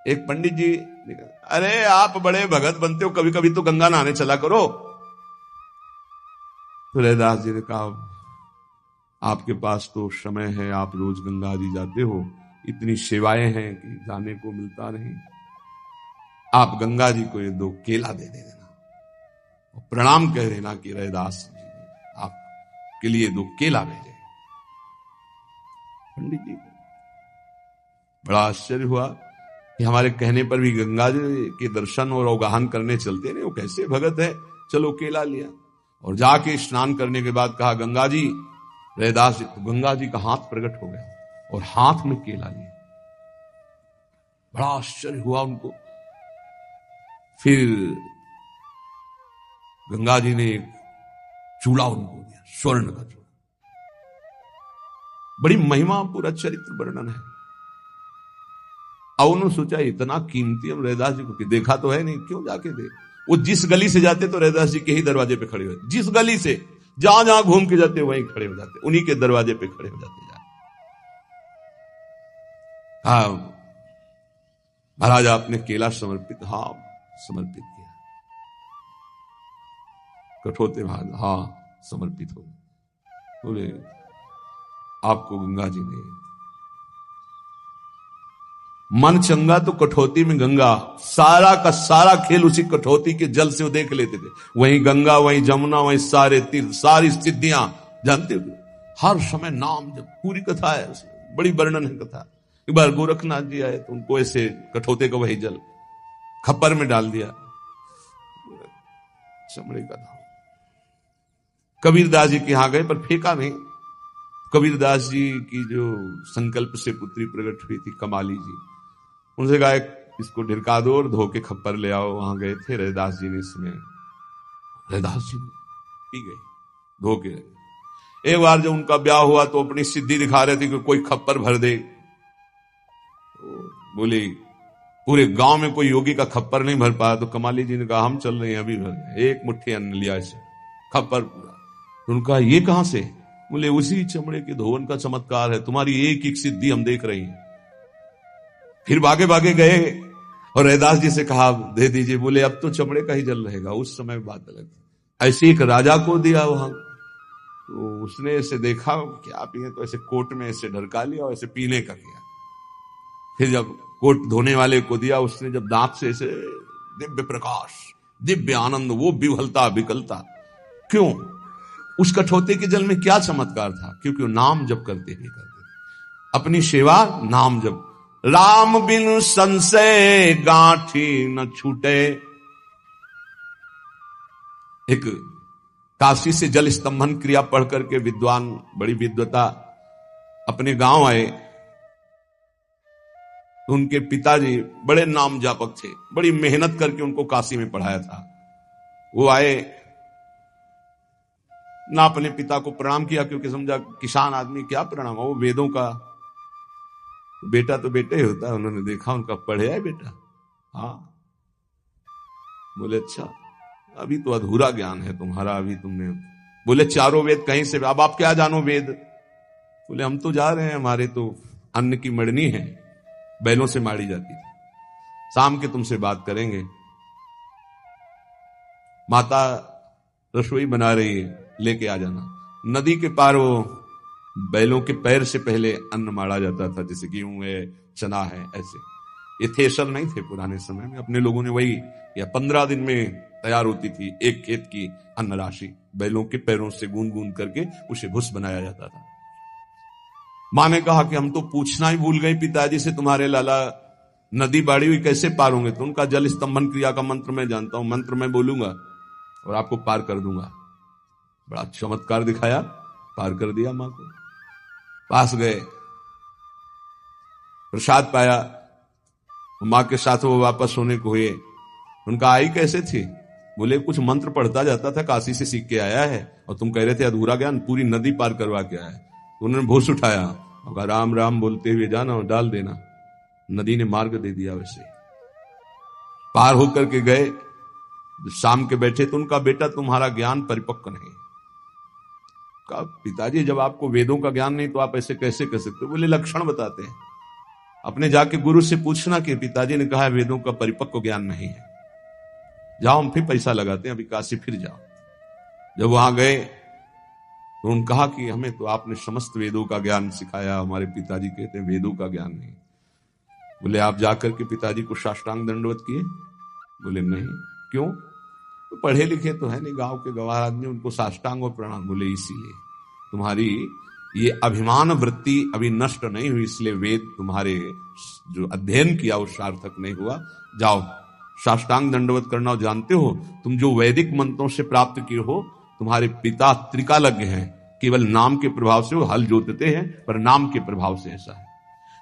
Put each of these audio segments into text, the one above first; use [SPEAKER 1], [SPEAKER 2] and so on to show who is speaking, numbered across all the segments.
[SPEAKER 1] एक पंडित जी ने कहा, अरे आप बड़े भगत बनते हो, कभी कभी तो गंगा नहाने चला करो। तो रैदास जी ने कहा, आपके पास तो समय है, आप रोज गंगा जी जाते हो, इतनी सेवाएं हैं कि जाने को मिलता नहीं। आप गंगा जी को ये 2 केला दे देना और प्रणाम कह देना कि रैदास जी ने आपके लिए 2 केला भेजे। पंडित जी बड़ा आश्चर्य हुआ कि हमारे कहने पर भी गंगा जी के दर्शन और अवगाहन करने चलते नहीं, वो कैसे भगत है। चलो केला लिया और जाके स्नान करने के बाद कहा, गंगा जी, रैदास जी, तो गंगा जी का हाथ प्रकट हो गया और हाथ में केला लिया। बड़ा आश्चर्य हुआ उनको। फिर गंगा जी ने एक चूड़ा उनको दिया, स्वर्ण का चूड़ा। बड़ी महिमा पूरा चरित्र वर्णन है। अब उन्होंने सोचा, इतना कीमती हम रैदास जी को कि देखा तो है नहीं, क्यों जाके दे। वो जिस गली से जाते तो रैदास जी के ही दरवाजे पे खड़े होते, जिस गली से जहां जहां घूम के जाते वहीं खड़े हो जाते, उन्हीं के दरवाजे पे खड़े हो जाते। हाँ महाराज, आपने केला समर्पित? हाँ समर्पित किया। कठोते महाराज, हाँ समर्पित हो। बोले, आपको गंगा जी ने मन चंगा तो कठौती में गंगा, सारा का सारा खेल उसी कठौती के जल से वो देख लेते थे। वहीं गंगा, वहीं जमुना, वहीं सारे तीर्थ, सारी सिद्धियां जानते हो। हर समय नाम जब, पूरी कथा है, बड़ी वर्णन है कथा। एक बार गोरखनाथ जी आए तो उनको ऐसे कठौते का वही जल खप्पर में डाल दिया, चमड़े का था। कबीरदास जी के यहां गए पर फेंका नहीं। कबीरदास जी की जो संकल्प से पुत्री प्रकट हुई थी कमाली जी, उनसे कहा, इसको ढिरका दो और धो के खप्पर ले आओ। वहां गए थे रैदास जी ने, इसमें रैदास जी पी गए धो के। एक बार जब उनका ब्याह हुआ तो अपनी सिद्धि दिखा रहे थे कि कोई खप्पर भर दे। बोले, पूरे गांव में कोई योगी का खप्पर नहीं भर पाया। तो कमाली जी ने कहा, हम चल रहे हैं, अभी भर। एक मुट्ठी अन्न लिया इसे, खप्पर पूरा। उनका, ये कहां से? बोले, उसी चमड़े के धोवन का चमत्कार है, तुम्हारी एक एक सिद्धि हम देख रही हैं। फिर भागे भागे गए और रैदास जी से कहा, दे दीजिए। बोले, अब तो चमड़े का ही जल रहेगा। उस समय बात अलग थी। ऐसे एक राजा को दिया वहां, तो उसने ऐसे देखा क्या पिए, तो ऐसे कोट में ऐसे ढरका लिया और ऐसे पीने का किया। फिर जब कोट धोने वाले को दिया, उसने जब दांत से ऐसे, दिव्य प्रकाश, दिव्य आनंद, वो विहलता विकलता। क्यों? उस कठौते के जल में क्या चमत्कार था? क्योंकि वो नाम जप करते हुए करते थे अपनी सेवा। नाम जप, राम बिन संशय गांठी न छूटे। एक काशी से जल स्तंभन क्रिया पढ़ करके विद्वान, बड़ी विद्वता, अपने गांव आए। उनके पिताजी बड़े नाम जापक थे, बड़ी मेहनत करके उनको काशी में पढ़ाया था। वो आए ना, अपने पिता को प्रणाम किया, क्योंकि समझा किसान आदमी क्या प्रणाम, वो वेदों का बेटा तो बेटे ही होता है। उन्होंने देखा, उनका पढ़े है बेटा? हाँ। बोले, अच्छा, अभी तो अधूरा ज्ञान है तुम्हारा, अभी तुमने। बोले, 4 वेद कहीं से, अब आप क्या जानो वेद? बोले, हम तो जा रहे हैं, हमारे तो अन्न की मड़नी है, बैलों से मारी जाती थी, शाम के तुमसे बात करेंगे। माता रसोई बना रही है, लेके आ जाना। नदी के पार वो बैलों के पैर से पहले अन्न मारा जाता था, जैसे गेहूं है, चना है, ऐसे। ये थ्रेशर नहीं थे पुराने समय में, अपने लोगों ने वही, या 15 दिन में तैयार होती थी एक खेत की अन्न राशि। बैलों के पैरों से गूंद गूंद करके उसे भुस बनाया जाता था। मां ने कहा कि हम तो पूछना ही भूल गए पिताजी से, तुम्हारे लाला नदी बाड़ी हुई कैसे पार होंगे? तो उनका जल स्तंभन क्रिया का मंत्र मैं जानता हूं, मंत्र मैं बोलूंगा और आपको पार कर दूंगा। बड़ा चमत्कार दिखाया, पार कर दिया। मां को पास गए, प्रसाद पाया, मां के साथ वो वापस होने को हुए। उनका आई कैसे थी? बोले, कुछ मंत्र पढ़ता जाता था, काशी से सीख के आया है, और तुम कह रहे थे अधूरा ज्ञान, पूरी नदी पार करवा के आया है। तो उन्होंने भूस उठाया और कहा, राम राम बोलते हुए जाना और डाल देना। नदी ने मार्ग दे दिया। वैसे पार होकर के गए, शाम के बैठे तो उनका बेटा, तुम्हारा ज्ञान परिपक्व नहीं। कहा, पिताजी जब आपको वेदों का ज्ञान नहीं तो आप ऐसे कैसे कर सकते? बोले, लक्षण बताते हैं। अपने जाके गुरु से पूछना कि पिताजी ने कहा है वेदों का परिपक्व ज्ञान नहीं है, जाओ हम फिर पैसा लगाते हैं, अभी काशी फिर जाओ। जब वहां गए तो उन्होंने कहा कि हमें तो आपने समस्त वेदों का ज्ञान सिखाया, हमारे पिताजी कहते हैं वेदों का ज्ञान नहीं। बोले आप जाकर के पिताजी को साष्टांग दंडवत किए? बोले नहीं। क्यों? तो पढ़े लिखे तो है नहीं, गांव के गवार आदमी, उनको साष्टांग और प्रणाम। बोले इसीलिए तुम्हारी ये अभिमान वृत्ति अभी नष्ट नहीं हुई, इसलिए वेद तुम्हारे जो अध्ययन किया वो सार्थक नहीं हुआ। जाओ साष्टांग दंडवत करना जानते हो, तुम जो वैदिक मंत्रों से प्राप्त किए हो, तुम्हारे पिता त्रिकालज्ञ हैं, केवल नाम के प्रभाव से वो हल जोतते हैं, पर नाम के प्रभाव से ऐसा है।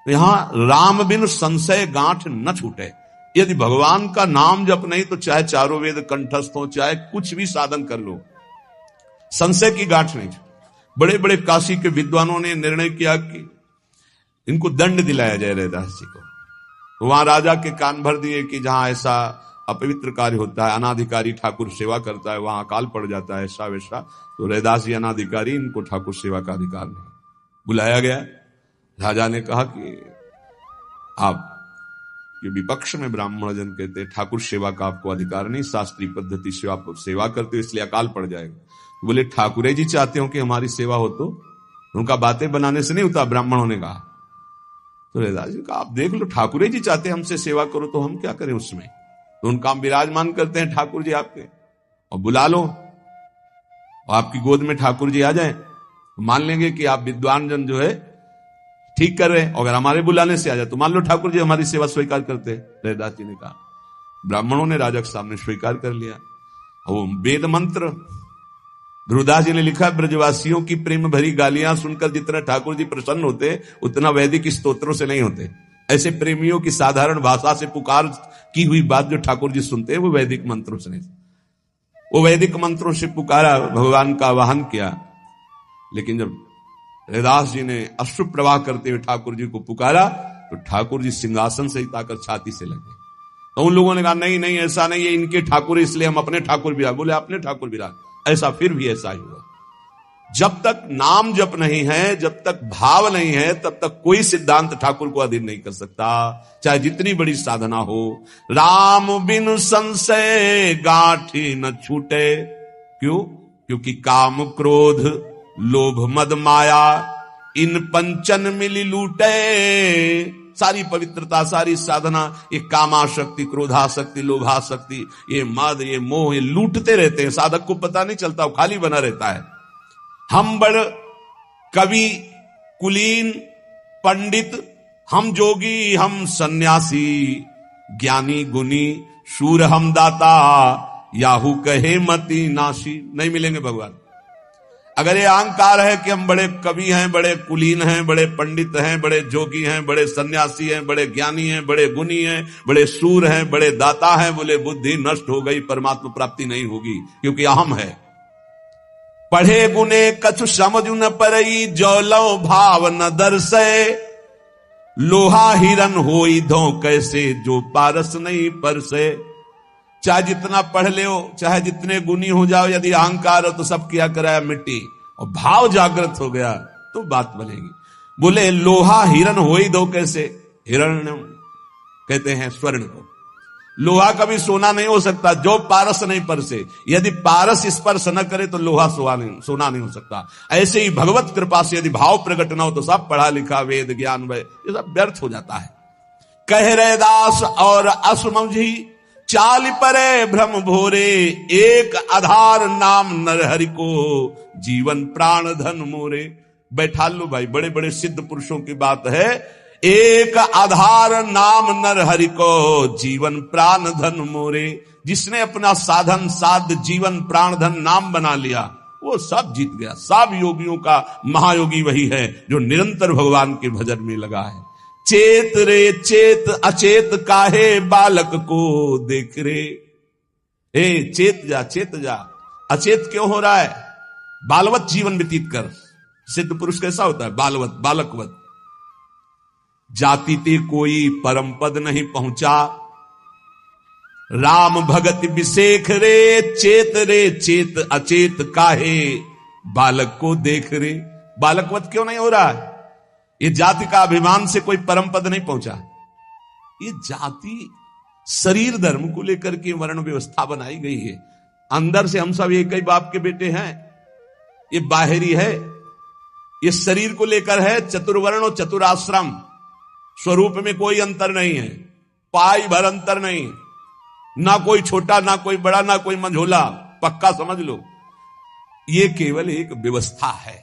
[SPEAKER 1] तो यहां राम बिन संशय गांठ न छूटे। यदि भगवान का नाम जप नहीं तो चाहे चारों वेद कंठस्थ हो, चाहे कुछ भी साधन कर लो, संशय की गांठ नहीं छूटे। बड़े बड़े काशी के विद्वानों ने निर्णय किया कि इनको दंड दिलाया जाए रैदास जी को। वहां राजा के कान भर दिए कि जहां ऐसा अपवित्र कार्य होता है, अनाधिकारी ठाकुर सेवा करता है, वहां अकाल पड़ जाता है, ऐसा वैसा। तो रैदास जी अनाधिकारी, इनको ठाकुर सेवा का अधिकार नहीं। बुलाया गया, राजा ने कहा कि आप ये विपक्ष में ब्राह्मण जन कहते हैं ठाकुर सेवा का आपको अधिकार नहीं, शास्त्रीय पद्धति से आप सेवा करते हो, इसलिए अकाल पड़ जाएगा। बोले ठाकुरे जी चाहते हो कि हमारी सेवा हो, तो उनका बातें बनाने से नहीं होता, ब्राह्मणों ने कहा। तो रैदास जी कहा आप देख लो, ठाकुरे जी चाहते हैं हमसे सेवा करो तो हम क्या करें उसमें। तो उनका हम विराजमान करते हैं ठाकुर जी आपके, और बुला लो और आपकी गोद में ठाकुर जी आ जाए, मान लेंगे कि आप विद्वान जन जो है ठीक कर रहे हैं। अगर हमारे बुलाने से आ जाए तो मान लो ठाकुर जी हमारी सेवा स्वीकार करते हैं। रैदास जी ने कहा, ब्राह्मणों ने राजा के सामने स्वीकार कर लिया। वो वेद मंत्र ध्रुवदास जी ने लिखा, ब्रजवासियों की प्रेम भरी गालियां सुनकर जितना ठाकुर जी प्रसन्न होते उतना वैदिक स्तोत्रों से नहीं होते। ऐसे प्रेमियों की साधारण भाषा से पुकार की हुई बात जो ठाकुर जी सुनते हैं वो वैदिक मंत्रों से नहीं। वो वैदिक मंत्रों से पुकारा, भगवान का आवाहन किया। लेकिन जब रैदास जी ने अश्रु प्रवाह करते हुए ठाकुर जी को पुकारा तो ठाकुर जी सिंहासन से ही ताकर छाती से लगे। तो उन लोगों ने कहा नहीं नहीं ऐसा नहीं है, इनके ठाकुर इसलिए हम अपने ठाकुर विराज। बोले अपने ठाकुर विराज, ऐसा फिर भी ऐसा ही हुआ। जब तक नाम जप नहीं है, जब तक भाव नहीं है, तब तक कोई सिद्धांत ठाकुर को अधीन नहीं कर सकता, चाहे जितनी बड़ी साधना हो। राम बिन संशय गांठी न छूटे। क्यों? क्योंकि काम क्रोध लोभ मद माया इन पंचन मिली लूटे। सारी पवित्रता, सारी साधना, ये कामाशक्ति, क्रोधाशक्ति, लोभाशक्ति, ये मद, ये मोह, ये लूटते रहते हैं। साधक को पता नहीं चलता, वो खाली बना रहता है। हम बड़ कवि, कुलीन, पंडित, हम जोगी, हम सन्यासी, ज्ञानी गुनी, शूर हम दाता, याहू कहे मति नाशी। नहीं मिलेंगे भगवान। अगर ये अहंकार है कि हम बड़े कवि हैं, बड़े कुलीन हैं, बड़े पंडित हैं, बड़े जोगी हैं, बड़े सन्यासी हैं, बड़े ज्ञानी हैं, बड़े गुणी हैं, बड़े सूर हैं, बड़े दाता हैं, बोले बुद्धि नष्ट हो गई, परमात्मा प्राप्ति नहीं होगी, क्योंकि अहम है। पढ़े गुने कछु समझ न परई, जौलो भाव न दर्शे। लोहा हिरन होई धो कैसे, जो पारस नहीं परसे। चाहे जितना पढ़ ले हो, चाहे जितने गुणी हो जाओ, यदि अहंकार हो तो सब किया कराया मिट्टी, और भाव जागृत हो गया तो बात बनेगी। बोले लोहा हिरन होई दो कैसे। हिरण कहते हैं स्वर्ण को। लोहा कभी सोना नहीं हो सकता जो पारस नहीं परसे। यदि पारस स्पर्श न करे तो लोहा सोना नहीं हो सकता। ऐसे ही भगवत कृपा से यदि भाव प्रकट न हो तो सब पढ़ा लिखा वेद ज्ञान ये सब व्यर्थ हो जाता है। कह रैदास और असमझी, चाल परे भ्रम भोरे। एक आधार नाम नरहरि को, जीवन प्राण धन मोरे। बैठा लो भाई, बड़े बड़े सिद्ध पुरुषों की बात है। एक आधार नाम नरहरि को, जीवन प्राण धन मोरे। जिसने अपना साधन साध जीवन प्राण धन नाम बना लिया वो सब जीत गया। सब योगियों का महायोगी वही है जो निरंतर भगवान के भजन में लगा है। चेत रे चेत, अचेत काहे बालक को देख रे। चेत जा, चेत जा। अचेत क्यों हो रहा है? बालवत जीवन व्यतीत कर। सिद्ध पुरुष कैसा होता है? बालवत, बालकवत। जाति ते कोई परम पद नहीं पहुंचा, राम भगत विशेख रे। चेत रे चेत, अचेत काहे बालक को देख रे। बालकवत क्यों नहीं हो रहा है? ये जाति का अभिमान से कोई परम पद नहीं पहुंचा। ये जाति शरीर धर्म को लेकर के वर्ण व्यवस्था बनाई गई है। अंदर से हम सब एक ही बाप के बेटे हैं, ये बाहरी है, ये शरीर को लेकर है। चतुर्वर्ण और चतुराश्रम, स्वरूप में कोई अंतर नहीं है, पाई भर अंतर नहीं, ना कोई छोटा ना कोई बड़ा ना कोई मंझोला, पक्का समझ लो। ये केवल एक व्यवस्था है।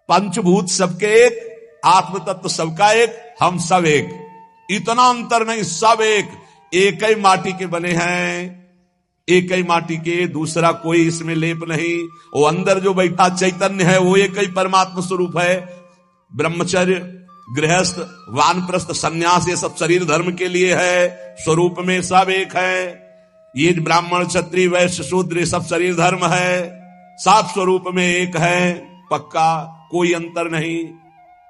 [SPEAKER 1] पंचभूत सबके एक, आत्म तत्व सबका एक, हम सब एक, इतना अंतर नहीं, सब एक ही माटी के बने हैं, एक ही माटी के, दूसरा कोई इसमें लेप नहीं। वो अंदर जो बैठा चैतन्य है वो एक ही परमात्मा स्वरूप है। ब्रह्मचर्य, गृहस्थ, वानप्रस्थ, सन्यास ये सब शरीर धर्म के लिए है, स्वरूप में सब एक है। ये ब्राह्मण क्षत्रिय वैश्य शूद्र ये सब शरीर धर्म है, सब स्वरूप में एक है, पक्का कोई अंतर नहीं।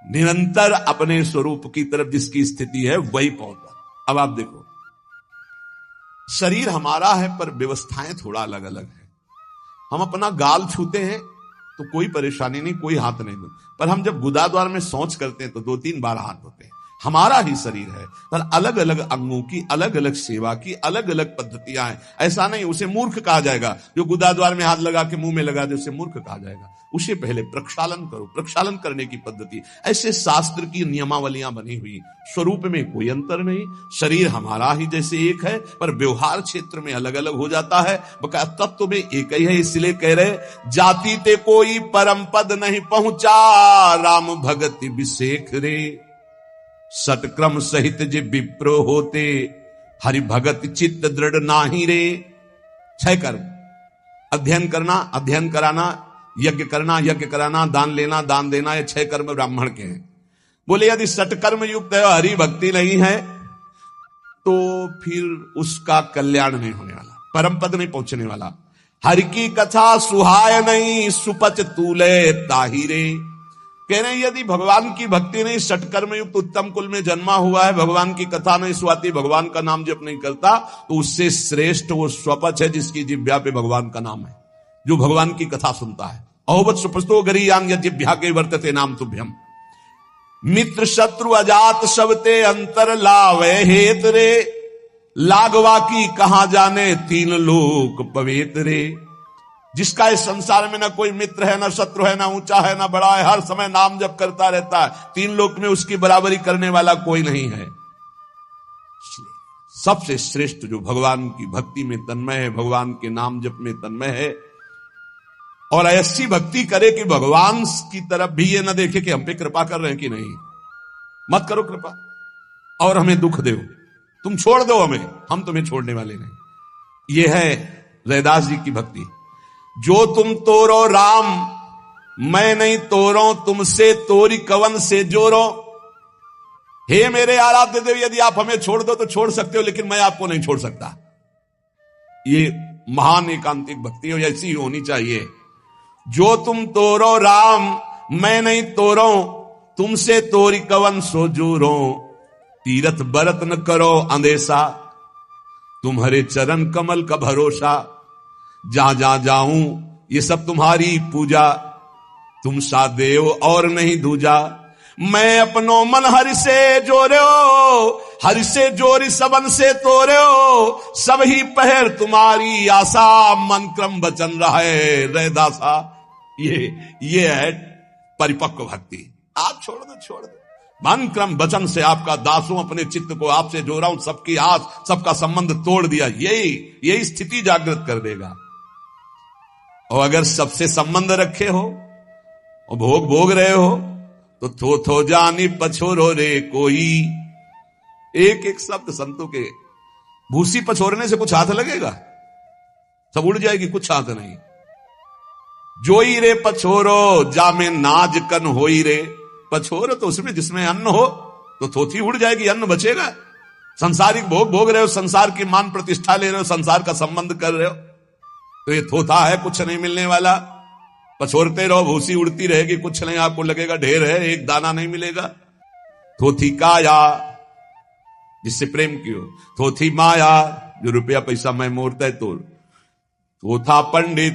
[SPEAKER 1] निरंतर अपने स्वरूप की तरफ जिसकी स्थिति है वही पहुंचा। अब आप देखो, शरीर हमारा है पर व्यवस्थाएं थोड़ा अलग अलग है। हम अपना गाल छूते हैं तो कोई परेशानी नहीं, कोई हाथ नहीं, पर हम जब गुदाद्वार में शौच करते हैं तो 2-3 बार हाथ धोते हैं। हमारा ही शरीर है पर अलग अलग अंगों की अलग अलग सेवा की अलग अलग पद्धतियां हैं। ऐसा नहीं उसे मूर्ख कहा जाएगा, जो गुदाद्वार में हाथ लगा के मुंह में लगा दे उसे मूर्ख कहा जाएगा। उसे पहले प्रक्षालन करो, प्रक्षालन करने की पद्धति, ऐसे शास्त्र की नियमावलियां बनी हुई। स्वरूप में कोई अंतर नहीं, शरीर हमारा ही जैसे एक है पर व्यवहार क्षेत्र में अलग अलग हो जाता है, बकाया तत्व में एक ही है। इसलिए कह रहे जाति ते कोई परम पद नहीं पहुंचा, राम भगति विशेख रे, सटक्रम सहित जे विप्रो होते, हरि भगत चित्त दृढ़ नाही रे। 6 कर्म, अध्ययन करना, अध्ययन कराना, यज्ञ करना, यज्ञ कराना, दान लेना, दान देना, ये 6 कर्म ब्राह्मण के हैं। बोले यदि सटकर्म युक्त है, हरि भक्ति नहीं है, तो फिर उसका कल्याण नहीं होने वाला, परम पद नहीं पहुंचने वाला। हरि की कथा सुहाय नहीं, सुपच तूले ताहिरे। कह रहे हैं यदि भगवान की भक्ति नहीं, सटकर्म युक्त उत्तम कुल में जन्मा हुआ है, भगवान की कथा नहीं सुहाती, भगवान का नाम जप नहीं करता, तो उससे श्रेष्ठ वो स्वपच है जिसकी जिह्वा पे भगवान का नाम है, जो भगवान की कथा सुनता है। अहोवत सुपस्तो गरीयान यज्ञभ्या के वर्तते नाम तुभ्यम। मित्र शत्रु अजात सबते अंतर लावे हेत रे, लागवा की कहां जाने 3 लोक पवेत रे। जिसका इस संसार में ना कोई मित्र है, ना शत्रु है, ना ऊंचा है, ना बड़ा है, हर समय नाम जप करता रहता है, 3 लोक में उसकी बराबरी करने वाला कोई नहीं है। सबसे श्रेष्ठ जो भगवान की भक्ति में तन्मय है, भगवान के नाम जप में तन्मय है, और ऐसी भक्ति करे कि भगवान की तरफ भी ये न देखे कि हम पे कृपा कर रहे हैं कि नहीं। मत करो कृपा और हमें दुख दो, तुम छोड़ दो हमें, हम तुम्हें छोड़ने वाले नहीं। ये है रैदास जी की भक्ति। जो तुम तोरो राम, मैं नहीं तोरो, तुमसे तोरी कवन से जोरो। हे मेरे आराध्य देव, यदि आप हमें छोड़ दो तो छोड़ सकते हो, लेकिन मैं आपको नहीं छोड़ सकता। ये महान एकांतिक भक्ति है, ऐसी होनी चाहिए। जो तुम तोरो राम, मैं नहीं तोरो, तुमसे तोरी कवन सो जोरो। तीरथ बरत न करो अंदेशा, तुम्हारे चरण कमल का भरोसा। जहां जहां जाऊं ये सब तुम्हारी पूजा, तुम सा देव और नहीं दूजा। मैं अपनो मन हरि से जोड़ो, हरि से जोरी सबन से तोड़ो। सब ही पहर तुम्हारी आशा, मन क्रम वचन रहे रैदासा। ये है परिपक्व भक्ति। आप छोड़ दो, मन क्रम वचन से आपका दासों अपने चित्त को आपसे जोड़ा हूं, सबकी आस सबका संबंध तोड़ दिया। यही स्थिति जागृत कर देगा। और अगर सबसे संबंध रखे हो और भोग रहे हो तो थो जानी पछोरो रे कोई। एक एक शब्द संतों के, भूसी पछोरने से कुछ हाथ लगेगा? सब उड़ जाएगी, कुछ हाथ नहीं। जोई रे पछोरो जामे नाज कन होई रे। पछोरो तो उसमें जिसमें अन्न हो, तो थोथी उड़ जाएगी, अन्न बचेगा। संसारिक भोग रहे हो, संसार की मान प्रतिष्ठा ले रहे हो, संसार का संबंध कर रहे हो, तो ये थोथा है, कुछ नहीं मिलने वाला। पछोरते रहो, भूसी उड़ती रहेगी, कुछ नहीं, आपको लगेगा ढेर है, एक दाना नहीं मिलेगा। थोथी काया, जिससे प्रेम की हो। थोथी माया, जो रुपया पैसा मैं मोरता है तो। थोथा पंडित,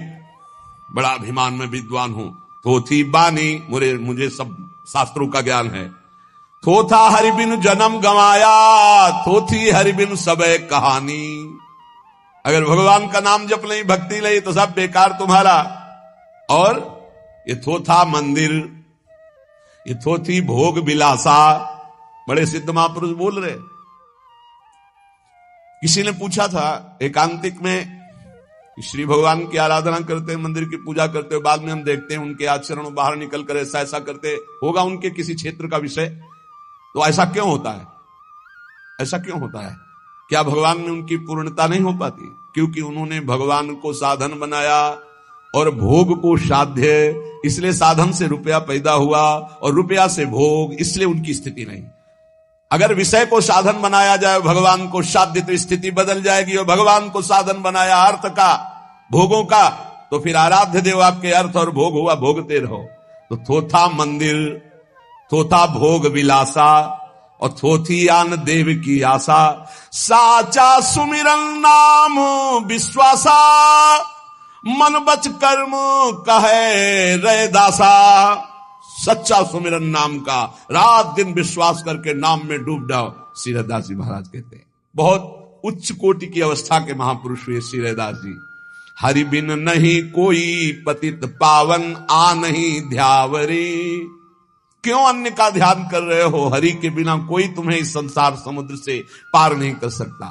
[SPEAKER 1] बड़ा अभिमान में विद्वान हूं। थोथी बानी, मुझे सब शास्त्रों का ज्ञान है। थोथा हरि बिन जन्म गंवाया, थोथी हरि बिन सबे कहानी। अगर भगवान का नाम जप नहीं, भक्ति नहीं, तो सब बेकार तुम्हारा। और ये थोथा मंदिर, ये थोथी भोग विलासा, बड़े सिद्ध महापुरुष बोल रहे। किसी ने पूछा था एकांतिक में, श्री भगवान की आराधना करते हैं, मंदिर की पूजा करते हैं, बाद में हम देखते हैं उनके आचरण बाहर निकल कर ऐसा ऐसा करते, होगा उनके किसी क्षेत्र का विषय, तो ऐसा क्यों होता है? ऐसा क्यों होता है? क्या भगवान में उनकी पूर्णता नहीं हो पाती? क्योंकि उन्होंने भगवान को साधन बनाया और भोग को साध्य, इसलिए साधन से रुपया पैदा हुआ और रुपया से भोग, इसलिए उनकी स्थिति नहीं। अगर विषय को साधन बनाया जाए, भगवान को साध्य, तो स्थिति बदल जाएगी। और भगवान को साधन बनाया अर्थ का, भोगों का, तो फिर आराध्य देव आपके अर्थ और भोग हुआ, भोगते रहो। तो थोथा मंदिर, थोथा भोग विलासा और थोथी आन देव की आशा। साचा सुमिरन नाम विश्वासा, मन बच कर्म कहे रे दासा। सच्चा सुमिरन नाम का, रात दिन विश्वास करके नाम में डूब जाओ, श्री रैदास जी महाराज कहते हैं। बहुत उच्च कोटि की अवस्था के महापुरुष हुए श्री रैदास जी। हरि बिन नहीं कोई पतित पावन, आ नहीं ध्यावरे। क्यों अन्य का ध्यान कर रहे हो? हरि के बिना कोई तुम्हें इस संसार समुद्र से पार नहीं कर सकता।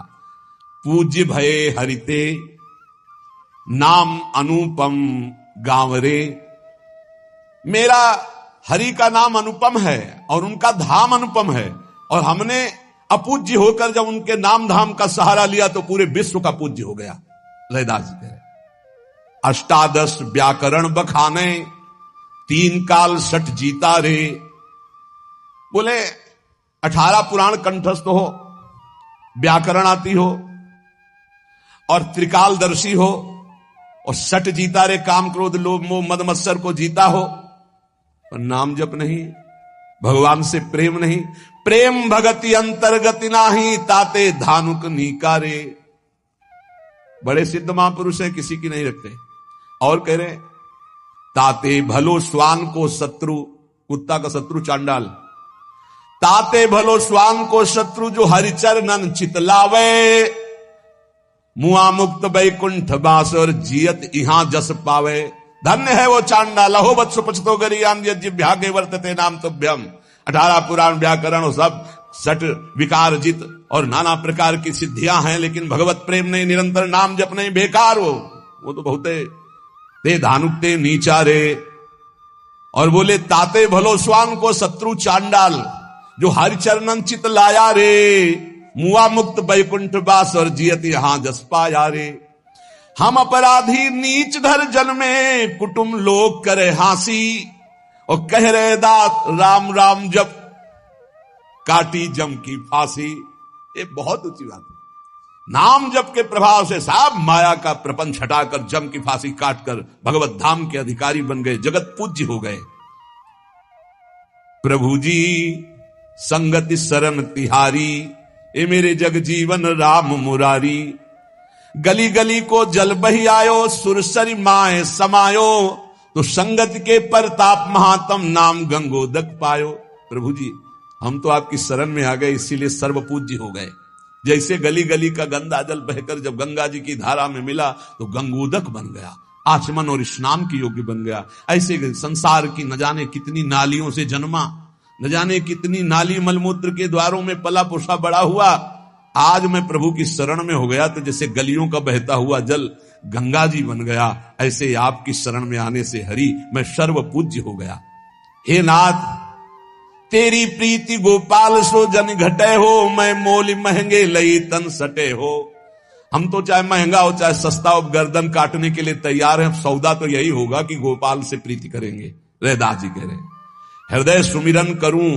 [SPEAKER 1] पूज्य भये हरिते, नाम अनुपम गांवरे। मेरा हरि का नाम अनुपम है और उनका धाम अनुपम है, और हमने अपूज्य होकर जब उनके नाम धाम का सहारा लिया तो पूरे विश्व का पूज्य हो गया। रैदास जी कह रहे, अष्टादश व्याकरण बखाने, 3 काल सठ जीता रे। बोले 18 पुराण कंठस्थ हो, व्याकरण आती हो और त्रिकालदर्शी हो और सठ जीता रे, काम क्रोध लोभ मोह मद मत्सर को जीता हो, और नाम जप नहीं, भगवान से प्रेम नहीं। प्रेम भगति अंतर्गति नाही, ताते धानुक नीकारे। बड़े सिद्ध महापुरुष है, किसी की नहीं रखते। और कह रहे, ताते भलो स्वान को शत्रु, कुत्ता का शत्रु चांडाल, ताते भलो स्वान को शत्रु, जो हरिचरणन चितलावे। मुआ मुक्त बैकुंठ बास, और जियत इहां जस पावे। धन्य है वो चांडाल, हो वत्सु पछतो गरियान जिभ्यागे वर्तते नाम तुभ्यम। 18 पुराण व्याकरण सब सठ विकार जित और नाना प्रकार की सिद्धियां हैं, लेकिन भगवत प्रेम नहीं, निरंतर नाम जप नहीं, बेकार वो तो बहुते ते धानुकते नीचारे। और बोले ताते भलो स्वान को शत्रु चांडाल, जो हरिचरणन चित लाया रे। मुआ मुक्त बैकुंठ बास, और जियत यहां जस पाया रे। हम अपराधी नीच धर जन्मे, कुटुंब लोग करे हासी। और कह रहे दात राम राम जप, काटी जम की फांसी। ये बहुत ऊंची बात है। नाम जप के प्रभाव से साहब माया का प्रपंच हटाकर जम की फांसी काटकर भगवत धाम के अधिकारी बन गए, जगत पूज्य हो गए। प्रभु जी संगति शरण तिहारी, ए मेरे जग जीवन राम मुरारी। गली गली को जल बही आयो, सुरसरी माए समायो। तो संगत के परताप महात्म, नाम गंगोदक पायो। प्रभु जी हम तो आपकी शरण में आ गए, इसीलिए सर्व पूज्य हो गए। जैसे गली गली का गंदा जल बहकर जब गंगा जी की धारा में मिला तो गंगोदक बन गया, आचमन और स्नान की योग्य बन गया। ऐसे संसार की न जाने कितनी नालियों से जन्मा, न जाने कितनी नाली मलमूत्र के द्वारों में पला पोसा बड़ा हुआ। आज मैं प्रभु की शरण में हो गया तो जैसे गलियों का बहता हुआ जल गंगा जी बन गया, ऐसे आपकी शरण में आने से हरि मैं सर्व पूज्य हो गया। हे नाथ तेरी प्रीति गोपाल सो जन घटे हो, मैं मोल महंगे लई तन सटे हो। हम तो चाहे महंगा हो चाहे सस्ता हो, गर्दन काटने के लिए तैयार हैं। सौदा तो यही होगा कि गोपाल से प्रीति करेंगे। रैदास जी कह रहे, हृदय सुमिरन करूं,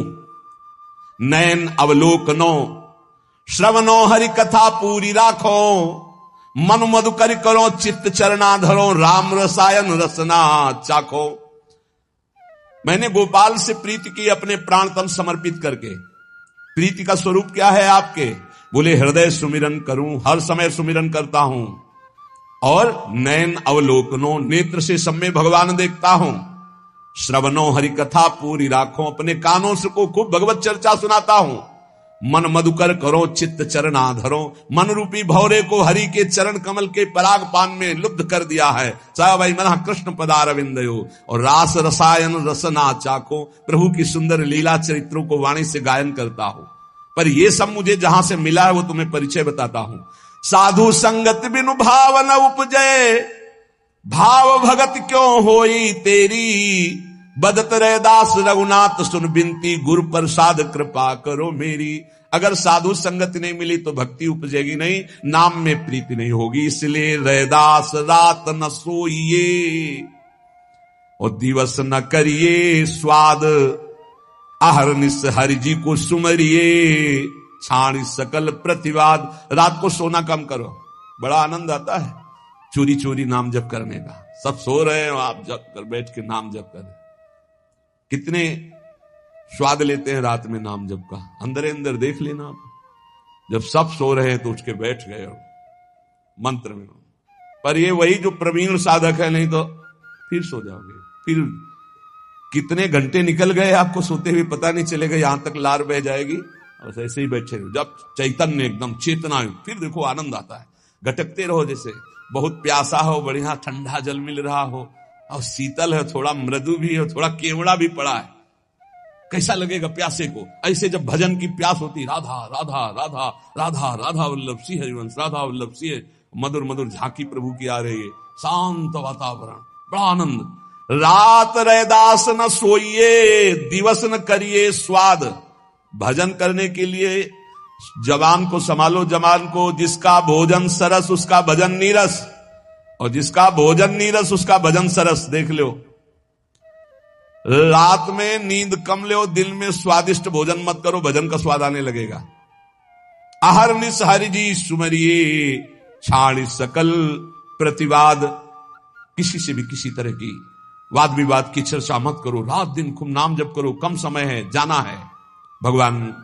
[SPEAKER 1] नयन अवलोकनो, श्रवणो हरि कथा पूरी राखो। मन मधुकर करो, चित्त चरणा धरो, राम रसायन रसना चाखो। मैंने गोपाल से प्रीति की अपने प्राण तन समर्पित करके। प्रीति का स्वरूप क्या है आपके? बोले हृदय सुमिरन करूं, हर समय सुमिरन करता हूं। और नयन अवलोकनो, नेत्र से सब में भगवान देखता हूं। श्रवणों हरि कथा पूरी राखो, अपने कानों से को खूब भगवत चर्चा सुनाता हूं। मन मधुकर करो चित्त चरणा धरो, मन रूपी भौरे को हरि के चरण कमल के पराग पान में लुब्ध कर दिया है। भाई मन कृष्ण पदारविंदयो, और रास रसायन रसना चाको, प्रभु की सुंदर लीला चरित्रों को वाणी से गायन करता हूं। पर ये सब मुझे जहां से मिला है वो तुम्हें परिचय बताता हूं। साधु संगत बिनु भाव न उपजय, भाव भगत क्यों होई तेरी, बदत रैदास रघुनाथ सुन बिनती, गुरु प्रसाद कृपा करो मेरी। अगर साधु संगत नहीं मिली तो भक्ति उपजेगी नहीं, नाम में प्रीति नहीं होगी। इसलिए रैदास रात न सोइए और दिवस न करिए स्वाद, अहरनिश हरि जी को सुमरिए, छाणी सकल प्रतिवाद। रात को सोना कम करो, बड़ा आनंद आता है चोरी चोरी नाम जप करने का। सब सो रहे हैं, आप जप कर बैठ के नाम जप करें। कितने स्वाद लेते हैं रात में नाम जप का, अंदर अंदर देख लेना आप। जब सब सो रहे हैं तो उठ के बैठ गए मंत्र में। पर ये वही जो प्रवीण साधक है, नहीं तो फिर सो जाओगे। फिर कितने घंटे निकल गए आपको सोते हुए पता नहीं चलेगा, यहां तक लार बह जाएगी और ऐसे ही बैठे रहो। जब चैतन्य एकदम चेतना, फिर देखो आनंद आता है। घटकते रहो, जैसे बहुत प्यासा हो, बढ़िया ठंडा जल मिल रहा हो और शीतल है, थोड़ा मृदु भी है, थोड़ा केवड़ा भी पड़ा है, कैसा लगेगा प्यासे को। ऐसे जब भजन की प्यास होती, राधा राधा राधा राधा राधा वल्लभ सिंह हरिवंश, राधा वल्लभ सिंह, मधुर मधुर झांकी प्रभु की आ रही है, शांत वातावरण, बड़ा आनंद। रात रैदास न सोइए, दिवस न करिए स्वाद। भजन करने के लिए जवान को संभालो, जवान को। जिसका भोजन सरस उसका भजन नीरस, और जिसका भोजन नीरस उसका भजन सरस। देख लो, रात में नींद कम लो, दिल में स्वादिष्ट भोजन मत करो, भजन का स्वाद आने लगेगा। अहरनिश हरि जी सुमरिए, छाड़ी सकल प्रतिवाद। किसी से भी किसी तरह की वाद विवाद की चर्चा मत करो, रात दिन खूब नाम जप करो। कम समय है, जाना है। भगवान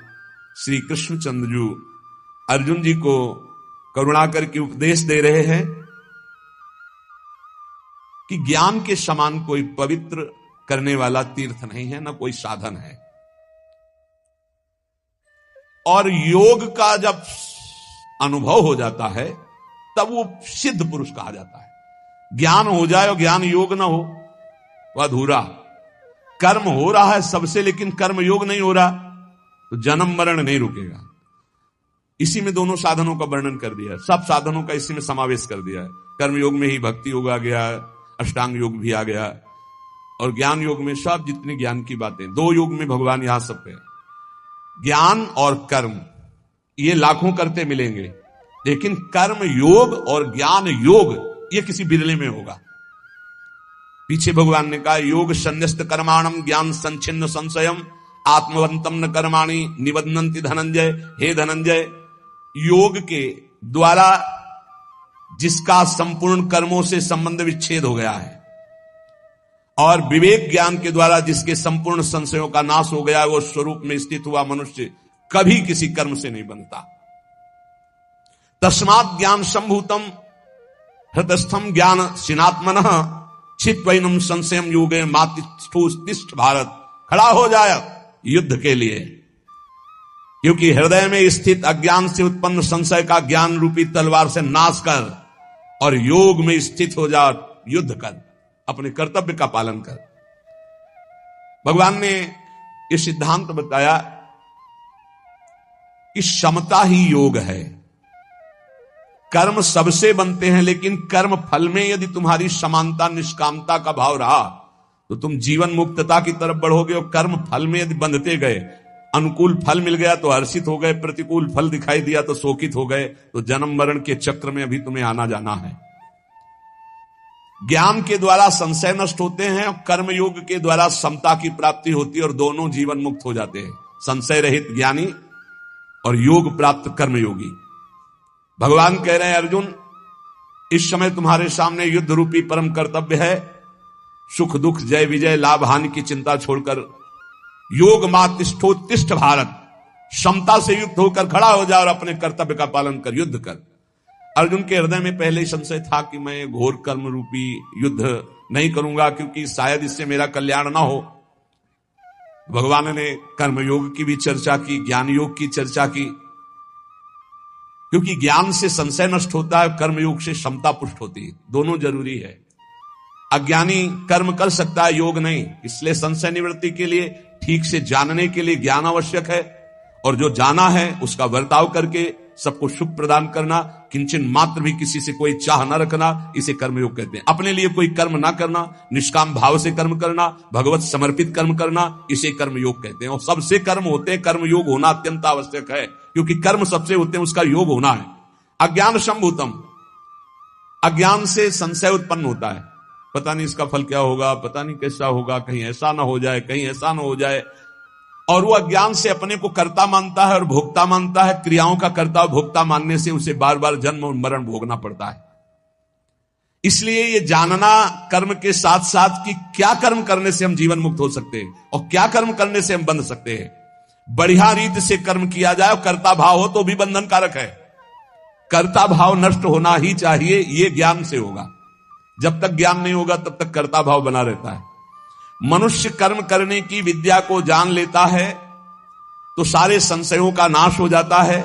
[SPEAKER 1] श्री कृष्णचंद्र जी अर्जुन जी को करुणा करके उपदेश दे रहे हैं कि ज्ञान के समान कोई पवित्र करने वाला तीर्थ नहीं है, ना कोई साधन है। और योग का जब अनुभव हो जाता है तब वो सिद्ध पुरुष कहा जाता है। ज्ञान हो जाए और ज्ञान योग ना हो, वह अधूरा। कर्म हो रहा है सबसे, लेकिन कर्म योग नहीं हो रहा तो जन्म मरण नहीं रुकेगा। इसी में दोनों साधनों का वर्णन कर दिया है, सब साधनों का इसी में समावेश कर दिया है। कर्म योग में ही भक्ति योग आ गया, अष्टांग योग भी आ गया, और ज्ञान योग में सब जितने ज्ञान की बातें, दो योग में भगवान यहां सब पे। ज्ञान और कर्म ये लाखों करते मिलेंगे, लेकिन कर्म योग और ज्ञान योग ये किसी बिरले में होगा। पीछे भगवान ने कहा, योग संन्यस्त कर्माणम ज्ञान संचिन्न संशयम आत्मवंतम न कर्माणि निबध्नन्ति धनंजय। हे धनंजय, योग के द्वारा जिसका संपूर्ण कर्मों से संबंध विच्छेद हो गया है, और विवेक ज्ञान के द्वारा जिसके संपूर्ण संशयों का नाश हो गया है, वो स्वरूप में स्थित हुआ मनुष्य कभी किसी कर्म से नहीं बनता। तस्मात् ज्ञान संभूतम हृदस्थम ज्ञान सिनात्मनः छित्वैनम संशयम योगे मातिष्ठ भारत। खड़ा हो जाए युद्ध के लिए, क्योंकि हृदय में स्थित अज्ञान से उत्पन्न संशय का ज्ञान रूपी तलवार से नाश कर, और योग में स्थित हो जा, युद्ध कर, अपने कर्तव्य का पालन कर। भगवान ने यह सिद्धांत बताया कि समता ही योग है। कर्म सबसे बनते हैं, लेकिन कर्म फल में यदि तुम्हारी समानता निष्कामता का भाव रहा तो तुम जीवन मुक्तता की तरफ बढ़ोगे। और कर्म फल में यदि बंधते गए, अनुकूल फल मिल गया तो हर्षित हो गए, प्रतिकूल फल दिखाई दिया तो शोकित हो गए, तो जन्म मरण के चक्र में अभी तुम्हें आना जाना है। ज्ञान के द्वारा संशय नष्ट होते हैं, और कर्म योग के द्वारा समता की प्राप्ति होती है, और दोनों जीवन मुक्त हो जाते हैं। संशय रहित ज्ञानी और योग प्राप्त कर्मयोगी। भगवान कह रहे हैं, अर्जुन इस समय तुम्हारे सामने युद्ध रूपी परम कर्तव्य है। सुख दुख जय विजय लाभ हानि की चिंता छोड़कर योग मातिष्ठोत्तिष्ठ भारत, क्षमता से युक्त होकर खड़ा हो जा और अपने कर्तव्य का पालन कर, युद्ध कर। अर्जुन के हृदय में पहले ही संशय था कि मैं घोर कर्म रूपी युद्ध नहीं करूंगा क्योंकि शायद इससे मेरा कल्याण ना हो। भगवान ने कर्मयोग की भी चर्चा की, ज्ञान योग की चर्चा की, क्योंकि ज्ञान से संशय नष्ट होता है, कर्मयोग से क्षमता पुष्ट होती है, दोनों जरूरी है। अज्ञानी कर्म कर सकता है, योग नहीं। इसलिए संशय निवृत्ति के लिए, ठीक से जानने के लिए ज्ञान आवश्यक है, और जो जाना है उसका बर्ताव करके सबको सुख प्रदान करना, किंचन मात्र भी किसी से कोई चाह न रखना, इसे कर्मयोग कहते हैं। अपने लिए कोई कर्म ना करना, निष्काम भाव से कर्म करना, भगवत समर्पित कर्म करना, इसे कर्मयोग कहते हैं। और सबसे कर्म होते हैं, कर्मयोग होना अत्यंत आवश्यक है, क्योंकि कर्म सबसे होते हैं, उसका योग होना है। अज्ञान संभूतम, अज्ञान से संशय उत्पन्न होता है, पता नहीं इसका फल क्या होगा, पता नहीं कैसा होगा, कहीं ऐसा ना हो जाए, कहीं ऐसा ना हो जाए। और वो अज्ञान से अपने को कर्ता मानता है और भोक्ता मानता है। क्रियाओं का कर्ता और भोक्ता मानने से उसे बार बार जन्म और मरण भोगना पड़ता है। इसलिए ये जानना कर्म के साथ साथ कि क्या कर्म करने से हम जीवन मुक्त हो सकते हैं और क्या कर्म करने से हम बंध सकते हैं। बढ़िया रीत से कर्म किया जाए और कर्ता भाव हो तो भी बंधन कारक है। कर्ता भाव नष्ट होना ही चाहिए, ये ज्ञान से होगा। जब तक ज्ञान नहीं होगा तब तक कर्ता भाव बना रहता है। मनुष्य कर्म करने की विद्या को जान लेता है तो सारे संशयों का नाश हो जाता है।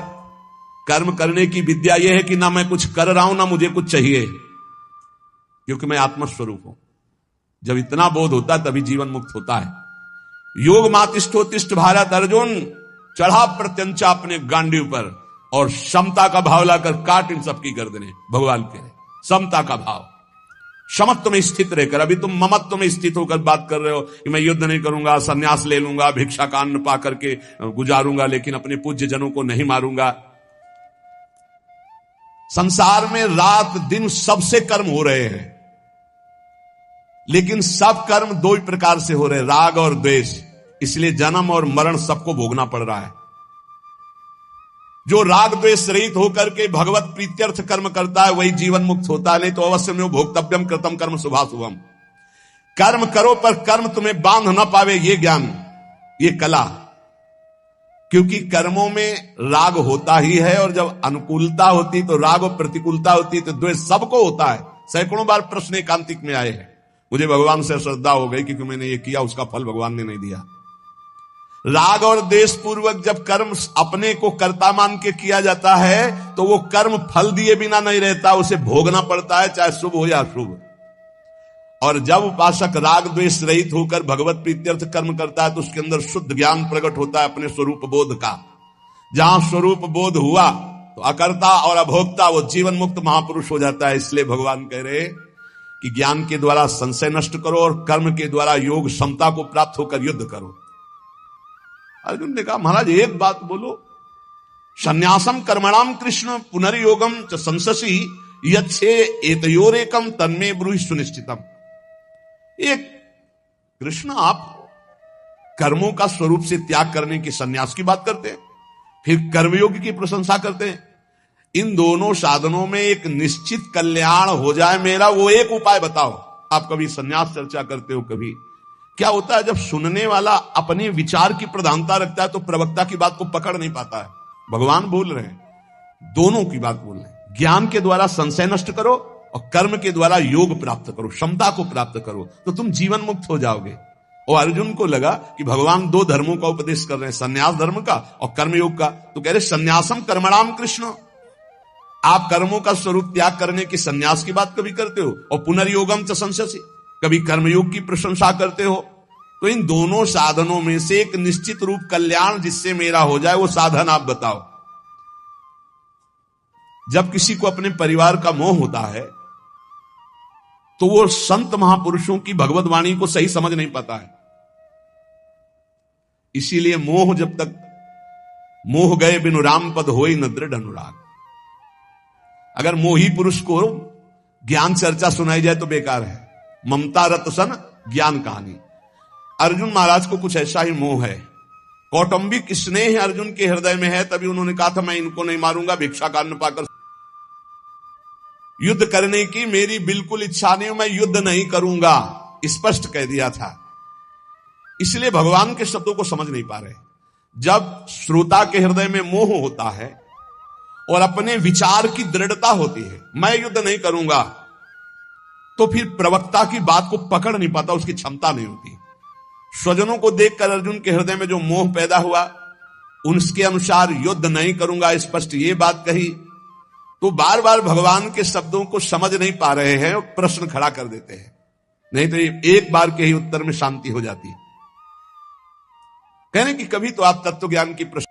[SPEAKER 1] कर्म करने की विद्या यह है कि ना मैं कुछ कर रहा हूं ना मुझे कुछ चाहिए, क्योंकि मैं आत्मस्वरूप हूं। जब इतना बोध होता है तभी जीवन मुक्त होता है। योग मातिष्ठोतिष्ठ भारत अर्जुन, चढ़ा प्रत्यंचा अपने गांडीव पर और समता का भाव लाकर काट इन सबकी गर्दनें। भगवान कह रहे समता का भाव, समत्व में स्थित रहकर। अभी तुम ममत्व में स्थित होकर बात कर रहे हो कि मैं युद्ध नहीं करूंगा, संन्यास ले लूंगा, भिक्षा का अन्न पा करके गुजारूंगा, लेकिन अपने पूज्य जनों को नहीं मारूंगा। संसार में रात दिन सबसे कर्म हो रहे हैं, लेकिन सब कर्म दो ही प्रकार से हो रहे हैं, राग और द्वेष। इसलिए जन्म और मरण सबको भोगना पड़ रहा है। जो राग द्वेष रहित होकर के भगवत प्रीत्यर्थ कर्म करता है वही जीवन मुक्त होता है, नहीं तो अवश्य में भोक्तव्यम कृतम कर्म शुभाशुभम। कर्म करो पर कर्म तुम्हें बांध न पावे, ये ज्ञान, ये कला। क्योंकि कर्मों में राग होता ही है, और जब अनुकूलता होती तो राग और प्रतिकूलता होती तो द्वेष सबको होता है। सैकड़ों बार प्रश्न एकांतिक में आए हैं, मुझे भगवान से श्रद्धा हो गई क्योंकि मैंने ये किया, उसका फल भगवान ने नहीं दिया। राग और द्वेष पूर्वक जब कर्म अपने को कर्ता मान के किया जाता है तो वो कर्म फल दिए बिना नहीं रहता, उसे भोगना पड़ता है, चाहे शुभ हो या अशुभ। और जब उपासक राग द्वेष रहित होकर भगवत प्रीत्यर्थ कर्म करता है तो उसके अंदर शुद्ध ज्ञान प्रकट होता है अपने स्वरूप बोध का। जहां स्वरूप बोध हुआ तो अकर्ता और अभोक्ता वो जीवन मुक्त महापुरुष हो जाता है। इसलिए भगवान कह रहे कि ज्ञान के द्वारा संशय नष्ट करो और कर्म के द्वारा योग क्षमता को प्राप्त होकर युद्ध करो। अर्जुन ने कहा महाराज एक बात बोलो, संन्यासम कर्मणाम कृष्ण पुनर्योगम च संससी यच्छे एतयोरेकम तन्मे ब्रूहि सुनिश्चितम। एक कृष्ण आप कर्मों का स्वरूप से त्याग करने की संन्यास की बात करते हैं, फिर कर्मयोग की प्रशंसा करते हैं। इन दोनों साधनों में एक निश्चित कल्याण हो जाए मेरा, वो एक उपाय बताओ। आप कभी संन्यास चर्चा करते हो, कभी क्या होता है जब सुनने वाला अपने विचार की प्रधानता रखता है तो प्रवक्ता की बात को पकड़ नहीं पाता है। भगवान बोल रहे हैं, दोनों की बात बोल रहे हैं। ज्ञान के द्वारा संशय नष्ट करो और कर्म के द्वारा योग प्राप्त करो, क्षमता को प्राप्त करो, तो तुम जीवन मुक्त हो जाओगे। और अर्जुन को लगा कि भगवान दो धर्मों का उपदेश कर रहे हैं, संन्यास धर्म का और कर्मयोग का। तो कह रहे संन्यासम कर्मणाम कृष्ण, आप कर्मों का स्वरूप त्याग करने की संन्यास की बात कभी करते हो, और पुनर्योगम च संशसी, कभी कर्मयोग की प्रशंसा करते हो। तो इन दोनों साधनों में से एक निश्चित रूप कल्याण जिससे मेरा हो जाए वो साधन आप बताओ। जब किसी को अपने परिवार का मोह होता है तो वो संत महापुरुषों की भगवत वाणी को सही समझ नहीं पाता है। इसीलिए मोह, जब तक मोह गए बिनु राम पद होई न दृढ़ अनुराग। अगर मोही पुरुष को ज्ञान चर्चा सुनाई जाए तो बेकार है। ममता रत सन ज्ञान कहानी। अर्जुन महाराज को कुछ ऐसा ही मोह है, कौटुंबिक स्नेह अर्जुन के हृदय में है, तभी उन्होंने कहा था मैं इनको नहीं मारूंगा, भिक्षा का अन्न पाकर। युद्ध करने की मेरी बिल्कुल इच्छा नहीं, मैं युद्ध नहीं करूंगा, स्पष्ट कह दिया था। इसलिए भगवान के शब्दों को समझ नहीं पा रहे। जब श्रोता के हृदय में मोह होता है और अपने विचार की दृढ़ता होती है, मैं युद्ध नहीं करूंगा, तो फिर प्रवक्ता की बात को पकड़ नहीं पाता, उसकी क्षमता नहीं होती। स्वजनों को देखकर अर्जुन के हृदय में जो मोह पैदा हुआ, उनके अनुसार युद्ध नहीं करूंगा स्पष्ट ये बात कही, तो बार बार भगवान के शब्दों को समझ नहीं पा रहे हैं और प्रश्न खड़ा कर देते हैं। नहीं तो एक बार के ही उत्तर में शांति हो जाती है। कहने कि कभी तो आप तत्व ज्ञान की प्रश्न